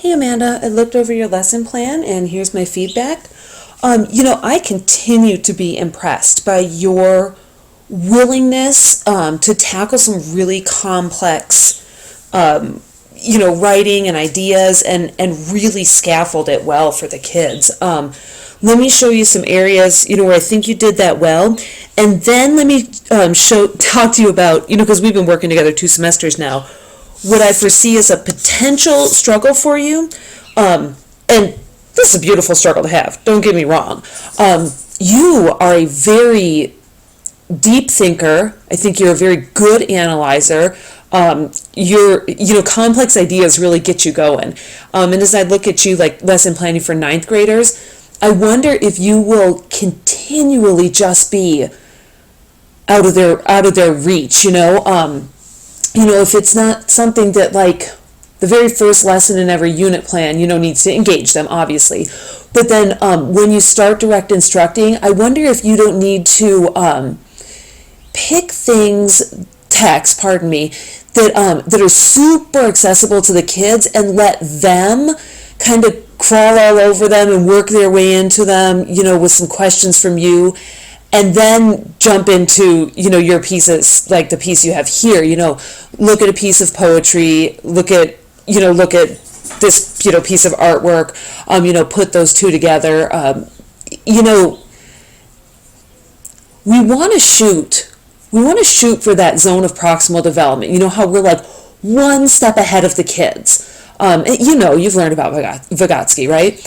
Hey Amanda, I looked over your lesson plan and here's my feedback. I continue to be impressed by your willingness to tackle some really complex, writing and ideas and really scaffold it well for the kids. Let me show you some areas, where I think you did that well. And then let me talk to you about, because we've been working together 2 semesters now, what I foresee as a potential struggle for you. And this is a beautiful struggle to have, don't get me wrong. You are a very deep thinker. I think you're a very good analyzer. Complex ideas really get you going. And as I look at you, like lesson planning for ninth graders, I wonder if you will continually just be out of their reach, if it's not something that, like, the very first lesson in every unit plan, needs to engage them, obviously. But then when you start direct instructing, I wonder if you don't need to pick texts, that are super accessible to the kids and let them kind of crawl all over them and work their way into them, with some questions from you. And then jump into, your pieces, like the piece you have here, look at a piece of poetry, look at this, piece of artwork, put those two together. We want to shoot for that zone of proximal development. How we're like one step ahead of the kids. You've learned about Vygotsky, right?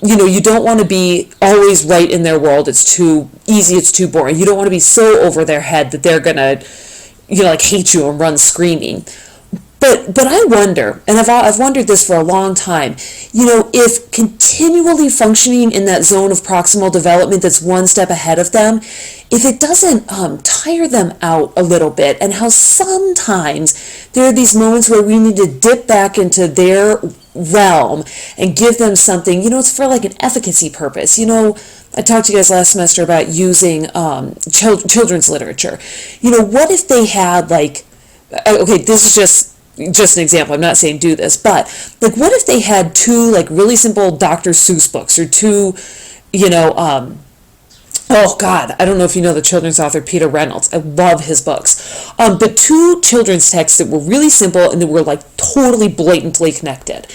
You don't want to be always right in their world. It's too easy. It's too boring. You don't want to be so over their head that they're gonna, hate you and run screaming. But I wonder, and I've wondered this for a long time, if continually functioning in that zone of proximal development that's one step ahead of them, if it doesn't tire them out a little bit, and how sometimes there are these moments where we need to dip back into their realm and give them something, it's for like an efficacy purpose. I talked to you guys last semester about using children's literature. What if they had this is just an example, I'm not saying do this, but like what if they had 2 like really simple Dr. Seuss books, or 2, oh God, I don't know if you know the children's author Peter Reynolds. I love his books. But 2 children's texts that were really simple and that were like totally blatantly connected.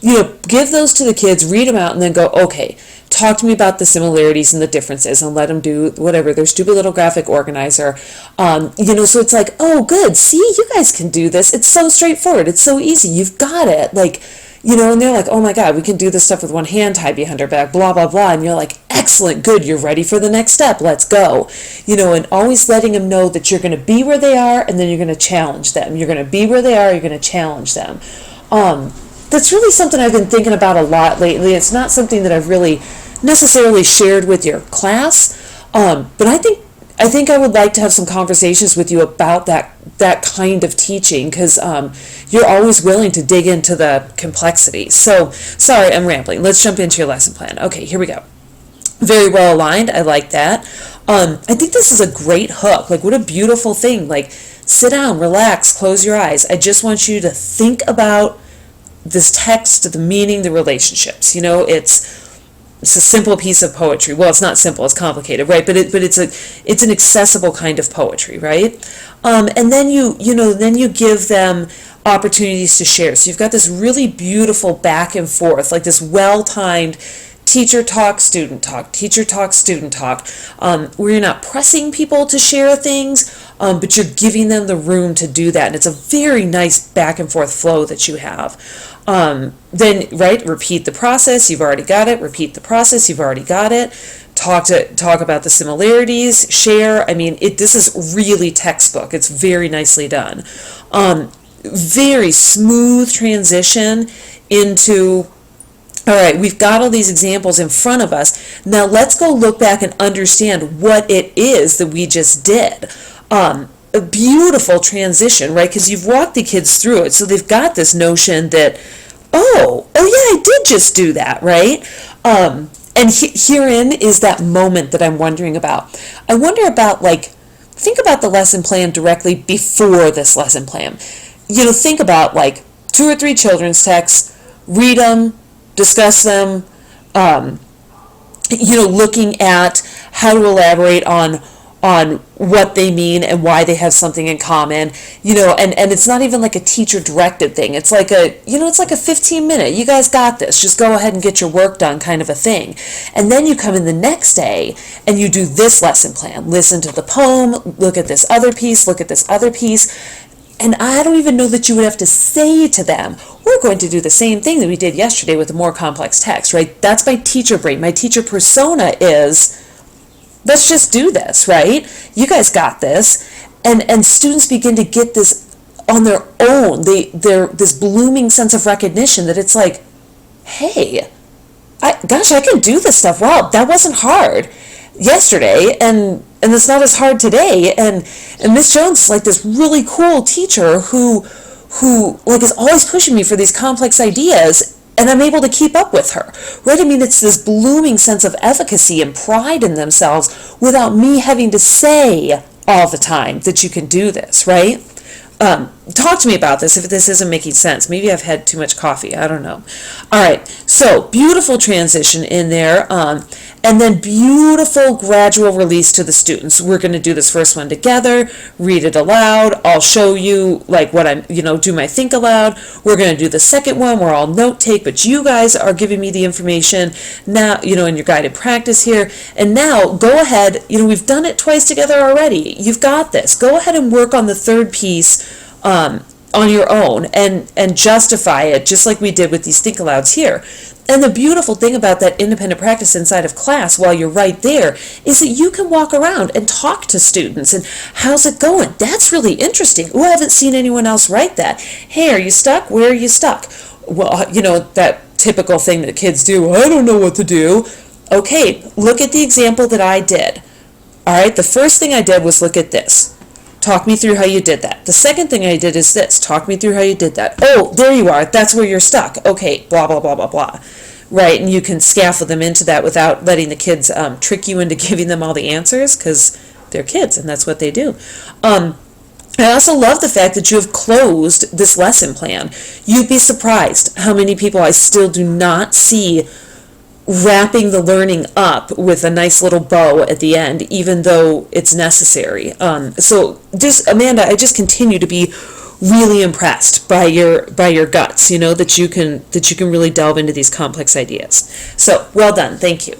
Give those to the kids, read them out, and then go, okay, talk to me about the similarities and the differences, and let them do whatever, their stupid little graphic organizer. So it's like, oh, good, see, you guys can do this. It's so straightforward. It's so easy. You've got it. And they're like, oh my God, we can do this stuff with one hand tied behind our back, blah, blah, blah. And you're like, excellent, good, you're ready for the next step, let's go. And always letting them know that you're going to be where they are, and then you're going to challenge them. You're going to be where they are, you're going to challenge them. That's really something I've been thinking about a lot lately. It's not something that I've really necessarily shared with your class, but I think I would like to have some conversations with you about that kind of teaching, because you're always willing to dig into the complexity. So, sorry, I'm rambling. Let's jump into your lesson plan. Okay, here we go. Very well aligned. I like that. I think this is a great hook. Like, what a beautiful thing. Like, sit down, relax, close your eyes. I just want you to think about this text, the meaning, the relationships. It's a simple piece of poetry. Well, it's not simple, it's complicated, right? But it's an accessible kind of poetry, right? And then you give them opportunities to share. So you've got this really beautiful back and forth, like this well-timed teacher talk, student talk, teacher talk, student talk, where you're not pressing people to share things, but you're giving them the room to do that. And it's a very nice back and forth flow that you have. Then, right, repeat the process, you've already got it, repeat the process, you've already got it, talk about the similarities, share. I mean, this is really textbook. It's very nicely done. Very smooth transition into, all right, we've got all these examples in front of us. Now let's go look back and understand what it is that we just did. A beautiful transition, right? Because you've walked the kids through it, so they've got this notion that, oh yeah, I did just do that, right? And herein is that moment that I'm wondering about. I wonder about, think about the lesson plan directly before this lesson plan. Think about 2 or 3 children's texts, read them, discuss them, looking at how to elaborate on what they mean and why they have something in common, and it's not even like a teacher directed thing. It's like it's like a 15-minute, you guys got this, just go ahead and get your work done kind of a thing. And then you come in the next day and you do this lesson plan, listen to the poem, look at this other piece, look at this other piece. And I don't even know that you would have to say to them, we're going to do the same thing that we did yesterday with a more complex text, right? That's my teacher brain. My teacher persona is, let's just do this, right? You guys got this. And students begin to get this on their own. They're this blooming sense of recognition that it's like, hey, I can do this stuff. Wow, that wasn't hard yesterday, and it's not as hard today. And Miss Jones is like this really cool teacher who like is always pushing me for these complex ideas, and I'm able to keep up with her, right? I mean, it's this blooming sense of efficacy and pride in themselves without me having to say all the time that you can do this, right? Talk to me about this if this isn't making sense. Maybe I've had too much coffee. I don't know. All right. So beautiful transition in there. And then beautiful gradual release to the students. We're going to do this first one together, read it aloud. I'll show you like what I'm, do my think aloud. We're going to do the second one where I'll note take, but you guys are giving me the information now, in your guided practice here. And now go ahead, we've done it twice together already. You've got this. Go ahead and work on the third piece on your own and justify it just like we did with these think alouds here. And the beautiful thing about that independent practice inside of class while you're right there is that you can walk around and talk to students and how's it going? That's really interesting. Oh, I haven't seen anyone else write that. Hey, are you stuck? Where are you stuck? Well, that typical thing that kids do. I don't know what to do. Okay, look at the example that I did. All right, the first thing I did was look at this. Talk me through how you did that. The second thing I did is this. Talk me through how you did that. Oh, there you are. That's where you're stuck. Okay, blah, blah, blah, blah, blah. Right, and you can scaffold them into that without letting the kids trick you into giving them all the answers because they're kids and that's what they do. I also love the fact that you have closed this lesson plan. You'd be surprised how many people I still do not see wrapping the learning up with a nice little bow at the end, even though it's necessary. So just, Amanda, I just continue to be really impressed by your guts, that you can really delve into these complex ideas. So well done. Thank you.